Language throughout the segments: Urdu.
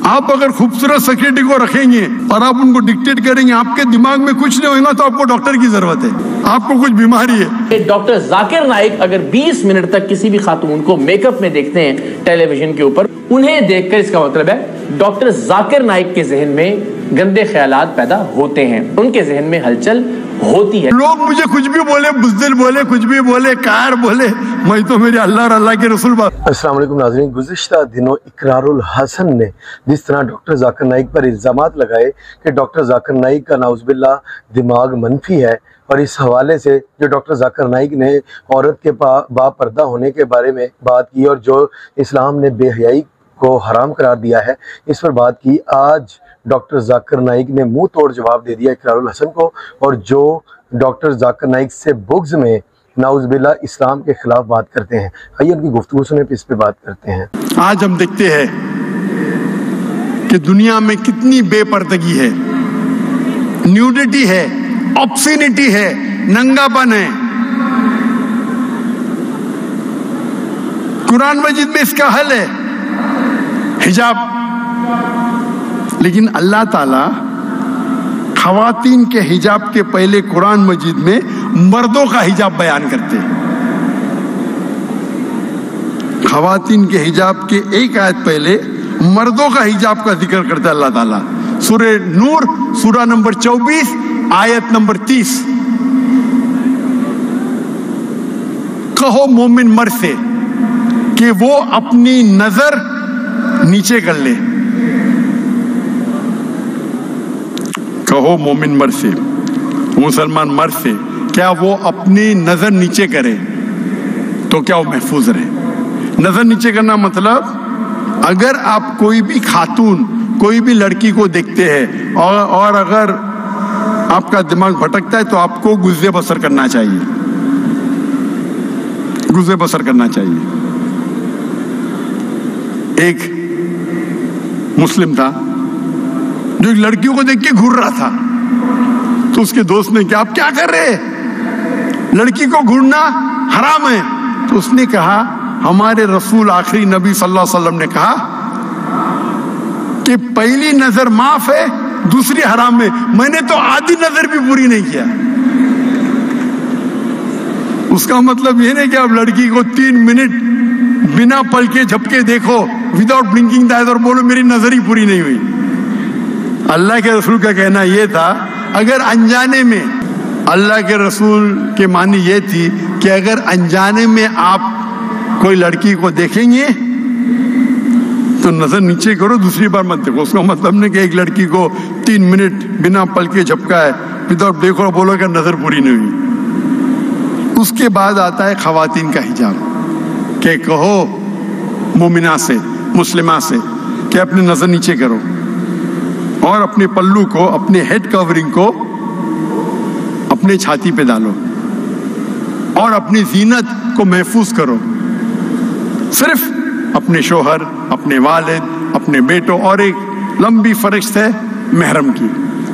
آپ اگر خوبصورت سیکرٹری کو رکھیں گے اور آپ ان کو ڈکٹیٹ کریں گے, آپ کے دماغ میں کچھ نہیں ہوگا تو آپ کو ڈاکٹر کی ضرورت ہے, آپ کو کچھ بیماری ہے. ڈاکٹر ذاکر نائک اگر 20 منٹ تک کسی بھی خاتون کو میک اپ میں دیکھتے ہیں ٹیلی ویژن کے اوپر, انہیں دیکھ کر اس کا مطلب ہے ڈاکٹر ذاکر نائک کے ذہن میں گندے خیالات پیدا ہوتے ہیں, ان کے ذہن میں ہلچل ہوتی ہے. لوگ مجھے کچھ بھی بولے, بزدل بولے, کچھ بھی بولے, کار بولے, میں تو میرے اللہ اور اللہ کے رسول بات. السلام علیکم ناظرین. گزشتہ دنوں اقرار الحسن نے جس طرح ڈاکٹر ذاکر نائک پر الزامات لگائے کہ ڈاکٹر ذاکر نائک کا نعوذ باللہ دماغ منفی ہے, اور اس حوالے سے جو ڈاکٹر ذاکر نائک نے عورت کے با پردہ ہونے کے بارے میں بات کی اور جو اسلام نے بے حیائی کو حرام قرار دیا ہے, اس پر بات کی. آج ڈاکٹر ذاکر نائک نے منہ توڑ جواب دے دیا اقرار الحسن کو, اور جو ڈاکٹر ذاکر نائک سے بغض میں نعوذ باللہ اسلام کے خلاف بات کرتے ہیں. آئیے ان کی گفتگو سنیں پھر اس پہ بات کرتے ہیں. آج ہم دیکھتے ہیں کہ دنیا میں کتنی بے پردگی ہے, نیوڈیٹی ہے, آبسینیٹی ہے, ننگا پن ہے. قرآن مجید میں اس کا حل ہے حجاب, لیکن اللہ تعالیٰ خواتین کے حجاب کے پہلے قرآن مجید میں مردوں کا حجاب بیان کرتے ہیں. خواتین کے حجاب کے ایک آیت پہلے مردوں کا حجاب کا ذکر کرتا ہے اللہ تعالیٰ. سورہ نور سورہ نمبر 24 آیت نمبر 30. کہو مومن مرد سے کہ وہ اپنی نظر نیچے کر لے. کہو مومن مرد سے, مسلمان مرد سے, کیا وہ اپنی نظر نیچے کرے تو کیا وہ محفوظ رہے. نظر نیچے کرنا مطلب اگر آپ کوئی بھی خاتون, کوئی بھی لڑکی کو دیکھتے ہیں اور اگر آپ کا دماغ بھٹکتا ہے تو آپ کو گزر بسر کرنا چاہیے, گزر بسر کرنا چاہیے. ایک مسلم تھا جو ایک لڑکیوں کو دیکھ کے گھور رہا تھا, تو اس کے دوست نے کہا آپ کیا کر رہے, لڑکی کو گھورنا حرام ہے. تو اس نے کہا ہمارے رسول آخری نبی صلی اللہ علیہ وسلم نے کہا کہ پہلی نظر معاف ہے, دوسری حرام ہے. میں نے تو آدھی نظر بھی پوری نہیں کیا. اس کا مطلب یہ نہیں کہ آپ لڑکی کو 3 منٹ بنا پل کے جھپکے دیکھو وداؤٹ بلنکنگ دا آئز اور بولو میری نظر ہی پوری نہیں ہوئی. اللہ کے رسول کا کہنا یہ تھا اگر انجانے میں, اللہ کے رسول کے معنی یہ تھی کہ اگر انجانے میں آپ کوئی لڑکی کو دیکھیں گے تو نظر نیچے کرو, دوسری بار مت دیکھو. اس کا مطلب نہیں کہ ایک لڑکی کو 3 منٹ بنا پل کے جھپکا ہے وداؤٹ دیکھو بولو کہ نظر پوری نہیں ہوئی. اس کے بعد آتا ہے خواتین کا حجاب کہ کہو مومنہ سے, مسلمہ سے کہ اپنی نظر نیچے کرو اور اپنے پلو کو, اپنے ہیڈ کورنگ کو اپنے چھاتی پہ ڈالو اور اپنی زینت کو محفوظ کرو. صرف اپنے شوہر, اپنے والد, اپنے بیٹوں اور ایک لمبی فہرست ہے محرم کی.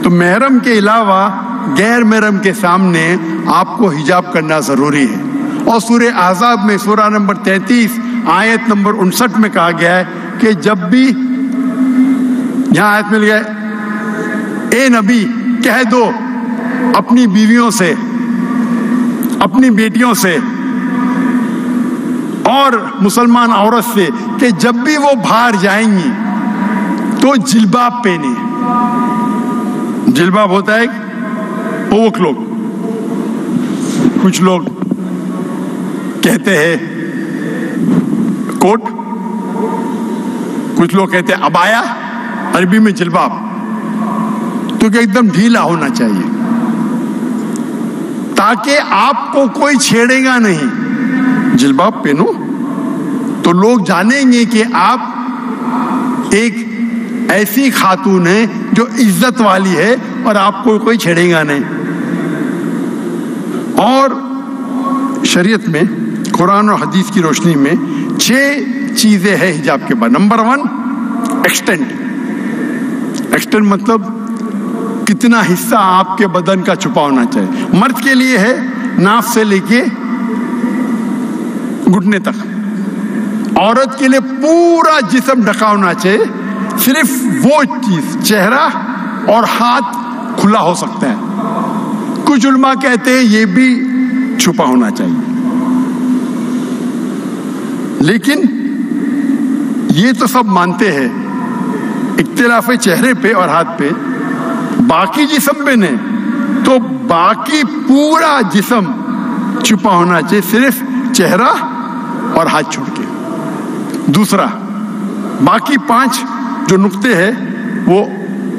تو محرم کے علاوہ غیر محرم کے سامنے آپ کو حجاب کرنا ضروری ہے. اور سورہ احزاب میں سورہ نمبر 33 آیت نمبر 59 میں کہا گیا ہے کہ جب بھی, یہاں آیت مل گیا اے نبی کہہ دو اپنی بیویوں سے, اپنی بیٹیوں سے اور مسلمان عورت سے کہ جب بھی وہ باہر جائیں گی تو جلباب پہنے. جلباب ہوتا ہے اوک لوگ, کچھ لوگ کہتے ہیں کوٹ, کچھ لوگ کہتے ہیں ابایا, عربی میں جلباب. تو کہ ایک دم ڈھیلا ہونا چاہیے تاکہ آپ کو کوئی چھیڑے گا نہیں. جلباب پہنو تو لوگ جانیں گے کہ آپ ایک ایسی خاتون ہیں جو عزت والی ہے اور آپ کو کوئی چھیڑے گا نہیں. اور شریعت میں قرآن اور حدیث کی روشنی میں 6 چیزیں ہیں حجاب کے بعد. Number 1 extent. ایکسٹینٹ مطلب کتنا حصہ آپ کے بدن کا چھپا ہونا چاہیے. مرد کے لیے ہے ناف سے لے کے گھٹنے تک, عورت کے لیے پورا جسم ڈھکا ہونا چاہیے صرف وہ چیز چہرہ اور ہاتھ کھلا ہو سکتا ہے. کچھ علماء کہتے ہیں یہ بھی چھپا ہونا چاہیے. لیکن یہ تو سب مانتے ہیں اختلاف چہرے پہ اور ہاتھ پہ. باقی جسم پہ نہیں تو باقی پورا جسم چھپا ہونا چاہیے, صرف چہرہ اور ہاتھ چھوڑ کے. دوسرا, باقی 5 جو نقطے ہیں وہ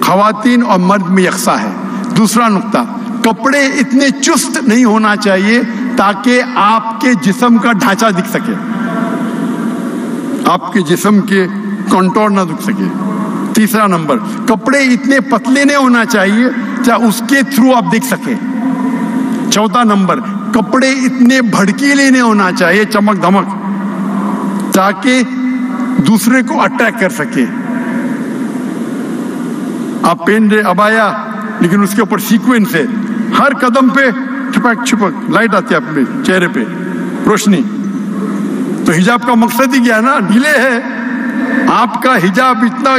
خواتین اور مرد میں یکساں ہے. دوسرا نقطہ, کپڑے اتنے چست نہیں ہونا چاہیے تاکہ آپ کے جسم کا ڈھانچہ دکھ سکے, آپ کے جسم کے کنٹور نہ دکھ سکے. تیسرا نمبر, کپڑے اتنے پتلے نہیں ہونا چاہیے چاہے اس کے تھرو آپ دیکھ سکیں. چوتھا نمبر, کپڑے اتنے بھڑکیلے نہیں ہونا چاہیے, چمک دھمک, تاکہ دوسرے کو اٹریکٹ کر سکے. آپ پہن رہے ابایا لیکن اس کے اوپر سیکوینس ہے, ہر قدم پہ چھپک چھپک لائٹ آتی ہے اپنے چہرے پہ, روشنی. تو حجاب کا مقصد ہی کیا نا, ڈھیلے ہے. آپ کا حجاب اتنا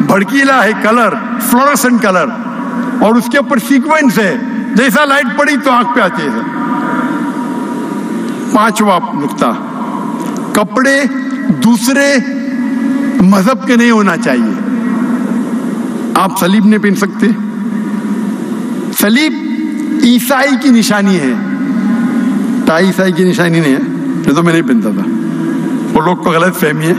بھڑکیلا ہے, کلر فلورسنٹ کلر, اور اس کے اوپر سیکوینس ہے, جیسا لائٹ پڑی تو آنکھ پہ آتی ہے. 5واں نقطہ, کپڑے دوسرے مذہب کے نہیں ہونا چاہیے. آپ صلیب نہیں پہن سکتے. صلیب عیسائی کی نشانی ہے, ٹائی عیسائی کی نشانی نہیں ہے. یہ تو میں نہیں پہنتا تھا, وہ لوگ کو غلط فہمی ہے.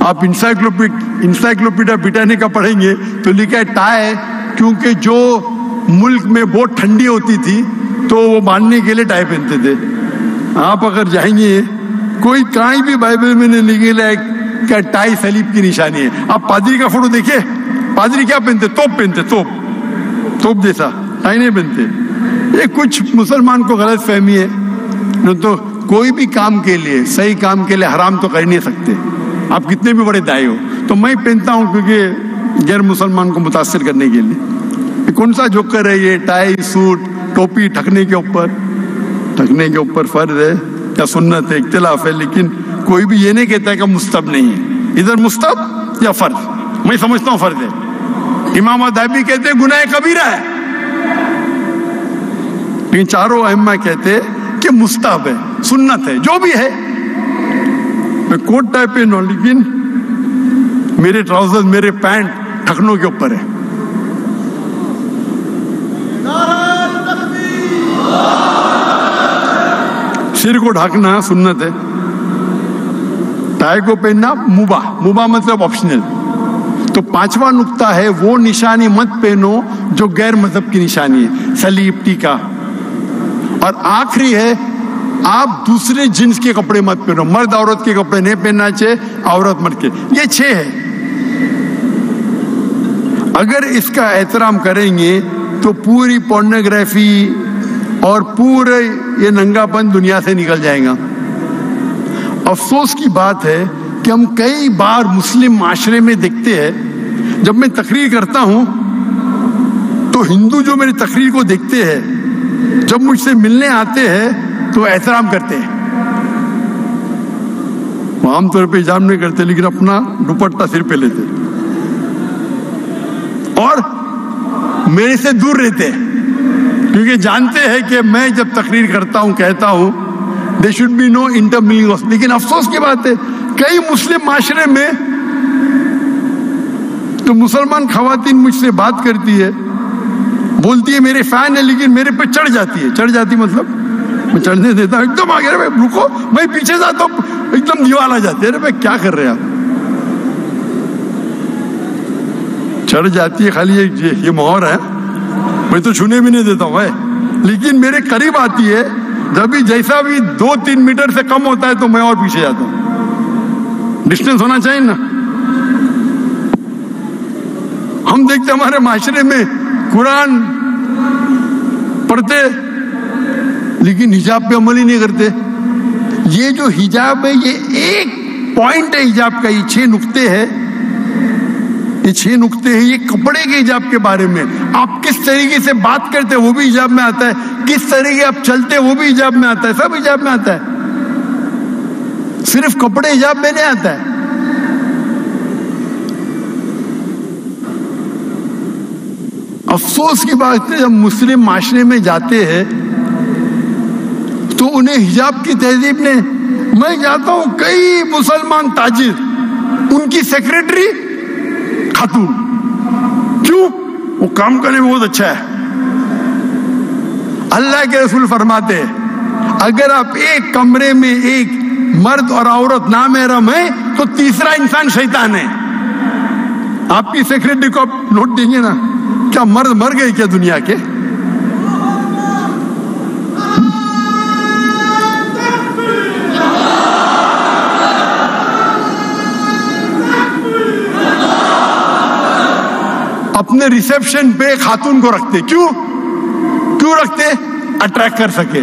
آپ انسائکلوپیڈیا بریٹانیکا پڑھیں گے تو لکھا ہے ٹائی, کیونکہ جو ملک میں بہت ٹھنڈی ہوتی تھی تو وہ باندھنے کے لیے ٹائی پہنتے تھے. آپ اگر جائیں گے کوئی کہیں بھی بائبل میں نہیں لکھا ہے کہ ٹائی صلیب کی نشانی ہے. آپ پادری کا فوٹو دیکھیں, پادری کیا پہنتے, توپ پہنتے, توپ جیسا, ٹائی نہیں پہنتے. یہ کچھ مسلمان کو غلط فہمی ہے. تو کوئی بھی کام کے لیے, صحیح کام کے لیے حرام تو کر نہیں سکتے, آپ کتنے بھی بڑے دائی ہو. تو میں پہنتا ہوں کیونکہ غیر مسلمان کو متاثر کرنے کے لیے. کون سا جوکر ہے یہ, ٹائی سوٹ ٹوپی ٹھکنے کے اوپر فرض ہے یا سنت ہے, اختلاف ہے. لیکن کوئی بھی یہ نہیں کہتا ہے کہ مستحب نہیں ہے. ادھر مستحب یا فرض, میں سمجھتا ہوں فرض ہے. امام ادھابی کہتے ہیں گناہ کبیرہ ہے, لیکن چاروں ائمہ کہتے کہ مستحب ہے, سنت ہے, جو بھی ہے. میں کوٹ ٹائپ پہن ہوں لیکن میرے ٹراؤزر میرے پینٹ ٹھکنوں کے اوپر ہے. سر کو ڈھانکنا سنت ہے, ٹائی کو پہننا مباح مطلب آپشنل. تو 5واں نقطہ ہے وہ نشانی مت پہنو جو غیر مذہب کی نشانی ہے, صلیب, ٹیکا. اور آخری ہے آپ دوسرے جنس کے کپڑے مت پہنو, مرد عورت کے کپڑے نہیں پہننا چاہیے, عورت مرد کے. یہ 6 ہے. اگر اس کا احترام کریں گے تو پوری پورنوگرافی اور پورے یہ ننگا پن دنیا سے نکل جائے گا. افسوس کی بات ہے کہ ہم کئی بار مسلم معاشرے میں دیکھتے ہیں, جب میں تقریر کرتا ہوں تو ہندو جو میری تقریر کو دیکھتے ہیں, جب مجھ سے ملنے آتے ہیں تو احترام کرتے ہیں. وہ عام طور پہ حجاب نہیں کرتے لیکن اپنا دوپٹہ سر پہ لیتے اور میرے سے دور رہتے ہیں, کیونکہ جانتے ہیں کہ میں جب تقریر کرتا ہوں کہتا ہوں there should be no intermingling. لیکن افسوس کی بات ہے کئی مسلم معاشرے میں تو مسلمان خواتین مجھ سے بات کرتی ہے, بولتی ہے میرے فین ہے, لیکن میرے پہ چڑھ جاتی مطلب میں چڑھنے دیتا ہوں, ایک دم آگے میں رکو, میں پیچھے جاتا ہوں, ایک دم دیوال آ جاتے ہیں, کیا کر رہے آپ. چڑھ جاتی ہے, خالی یہ مہر ہے, میں تو چھونے بھی نہیں دیتا ہوں. لیکن میرے قریب آتی ہے, جب بھی جیسا بھی 2-3 میٹر سے کم ہوتا ہے تو میں اور پیچھے جاتا ہوں. ڈسٹینس ہونا چاہیے نا. ہم دیکھتے ہمارے معاشرے میں قرآن پڑھتے لیکن حجاب پہ عمل ہی نہیں کرتے. یہ جو حجاب ہے یہ ایک پوائنٹ ہے حجاب کا, یہ 6 نقطے ہیں, یہ 6 نقطے ہیں یہ کپڑے کے حجاب کے بارے میں. آپ کس طریقے سے بات کرتے وہ بھی حجاب میں آتا ہے, کس طریقے آپ چلتے وہ بھی حجاب میں آتا ہے, سب حجاب میں آتا ہے. صرف کپڑے حجاب میں نہیں آتا ہے. افسوس کی بات ہے جب مسلم معاشرے میں جاتے ہیں تو انہیں حجاب کی تہذیب نے، میں جاتا ہوں کئی مسلمان تاجر، ان کی سیکریٹری خاتون، کیوں؟ وہ کام کرنے میں بہت اچھا ہے۔ اللہ کے رسول فرماتے ہیں اگر آپ ایک کمرے میں ایک مرد اور عورت نامحرم ہے تو تیسرا انسان شیطان ہے۔ آپ کی سیکریٹری کو آپ نوٹ دیں گے نا، کیا مرد مر گئے کیا دنیا کے؟ اپنے ریسیپشن پہ خاتون کو رکھتے، کیوں رکھتے؟ اٹریکٹ کر سکے۔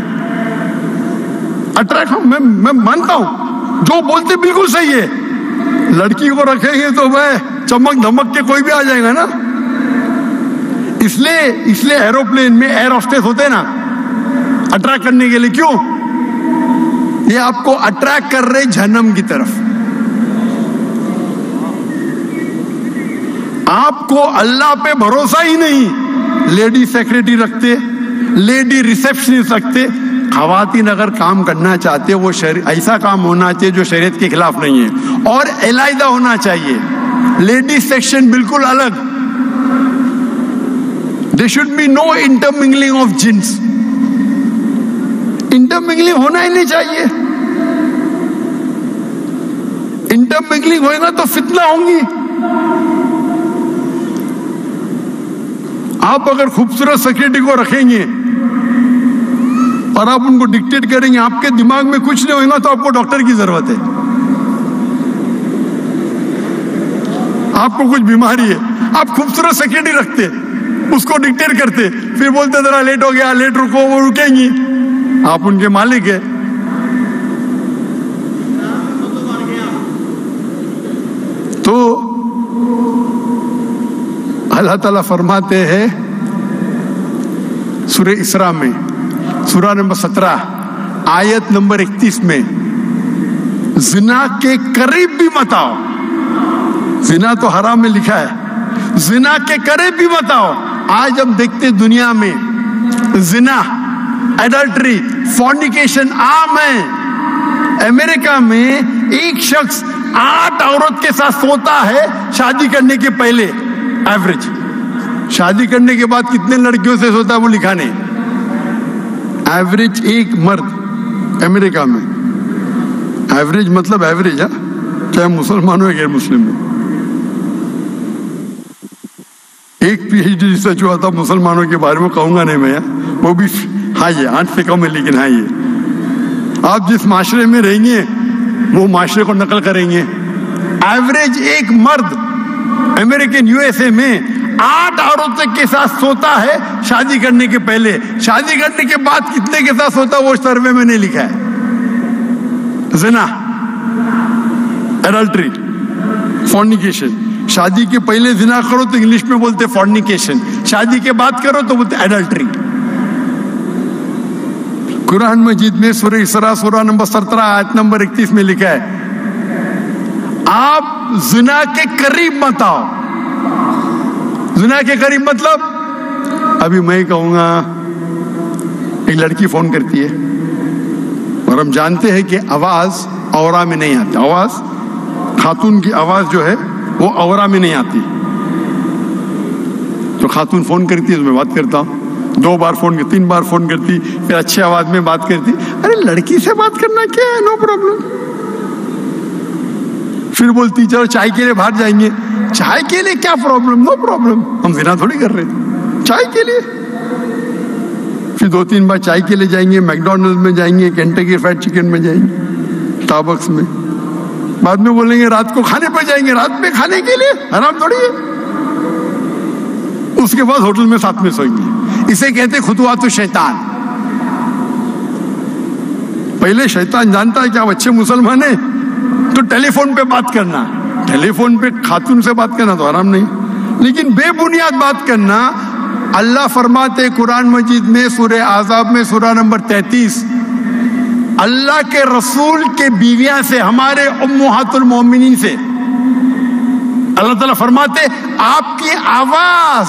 اٹریکٹ میں مانتا ہوں، جو بولتے بالکل صحیح ہے، لڑکی کو رکھیں گے تو میں چمک دھمک کے کوئی بھی آ جائے گا نا۔ اس لیے ایروپلین میں ایئر ہوسٹس ہوتے نا اٹریکٹ کرنے کے لیے، کیوں؟ یہ آپ کو اٹریکٹ کر رہے جہنم کی طرف۔ آپ کو اللہ پہ بھروسہ ہی نہیں، لیڈی سیکریٹری رکھتے، لیڈی ریسیپشنسٹ رکھتے۔ خواتین اگر کام کرنا چاہتے وہ ایسا کام ہونا چاہیے جو شریعت کے خلاف نہیں ہے، اور علیحدہ ہونا چاہیے، لیڈی سیکشن بالکل الگ۔ There should be no intermingling of jinns. انٹرمنگلنگ ہونا ہی نہیں چاہیے۔ انٹرمنگلنگ ہوئے گا تو فتنہ ہوں گی۔ آپ اگر خوبصورت سیکریٹری کو رکھیں گے اور آپ ان کو ڈکٹیٹ کریں گے، آپ کے دماغ میں کچھ نہیں ہوگا تو آپ کو ڈاکٹر کی ضرورت ہے۔ آپ کو کچھ بیماری ہے، آپ خوبصورت سیکریٹری رکھتے، اس کو ڈکٹیٹ کرتے، پھر بولتے ذرا لیٹ ہو گیا، لیٹ رکو، وہ رکیں گی، آپ ان کے مالک ہیں۔ تو اللہ تعالیٰ فرماتے ہیں سورہ اسراء میں، سورہ نمبر 17 آیت نمبر 31 میں، زنا کے قریب بھی مت آؤ۔ زنا تو حرام میں لکھا ہے، زنا کے قریب بھی مت آؤ۔ آج ہم دیکھتے دنیا میں زنا، ایڈلٹری، فورنیکیشن عام ہے۔ امریکہ میں ایک شخص 8 عورت کے ساتھ سوتا ہے شادی کرنے کے پہلے، ایوریج۔ شادی کرنے کے بعد کتنے لڑکیوں سے سوتا ہے وہ لکھا نہیں۔ ایوریج ایک مرد امریکہ میں، ایوریج مطلب ایوریج ہے، چاہے مسلمان ہو یا غیر مسلم ہو۔ ایک پی ایچ ڈی ریسرچ ہوا تھا مسلمانوں کے بارے میں، کہوں گا نہیں میں، وہ بھی ہاں یہ 8 سے کم ہے، لیکن ہاں یہ آپ جس معاشرے میں رہیں گے وہ معاشرے کو نقل کریں گے۔ ایوریج ایک مرد امریکن USA میں 8 عورتوں کے ساتھ سوتا ہے شادی کرنے کے پہلے، شادی کرنے کے بعد کتنے کے ساتھ سوتا وہ سروے میں نہیں لکھا ہے۔ زنا، ایڈلٹری، فورنیکیشن۔ شادی کے پہلے زنا کرو تو انگلش میں بولتے فورنیکیشن، شادی کے بعد کرو تو بولتے ایڈلٹری۔ قرآن مجید میں سورہ اسراء سورہ نمبر 17 آیت نمبر 31 میں لکھا ہے آپ زنا کے قریب مت آؤ۔ زنا کے قریب مطلب، ابھی میں کہوں گا ایک لڑکی فون کرتی ہے اور ہم جانتے ہیں کہ آواز اورا میں نہیں آتی، آواز خاتون کی آواز جو ہے وہ اورا میں نہیں آتی۔ تو خاتون فون کرتی ہے تو میں بات کرتا ہوں، 2 بار فون کرتی، 3 بار فون کرتی، پھر اچھے آواز میں بات کرتی۔ ارے لڑکی سے بات کرنا کیا ہے، نو پرابلم۔ پھر بولتی چلو چائے کے لیے باہر جائیں گے۔ چائے کے لیے کیا پرابلم، نو پرابلم، ہم زنا تھوڑی کر رہے تھے، چائے کے لیے۔ پھر 2-3 بار چائے کے لیے جائیں گے، میکڈونلڈ میں جائیں گے، کینٹکی فرائڈ چکن میں جائیں گے، اسٹاربکس میں۔ بعد میں بولیں گے رات کو کھانے پہ جائیں گے، رات میں کھانے کے لیے، حرام تھوڑی ہے۔ اس کے بعد ہوٹل میں ساتھ میں سوئیں گے۔ اسے کہتے خطوات الشیطان۔ پہلے شیطان جانتا ہے کہ آپ اچھے مسلمان ہیں تو ٹیلی فون پہ بات کرنا، ٹیلی فون پہ خاتون سے بات کرنا تو حرام نہیں، لیکن بے بنیاد بات کرنا۔ اللہ فرماتے قرآن مجید میں سورہ احزاب میں سورہ نمبر 33، اللہ کے رسول کے بیویاں سے، ہمارے امہات المومنین سے اللہ تعالیٰ فرماتے آپ کی آواز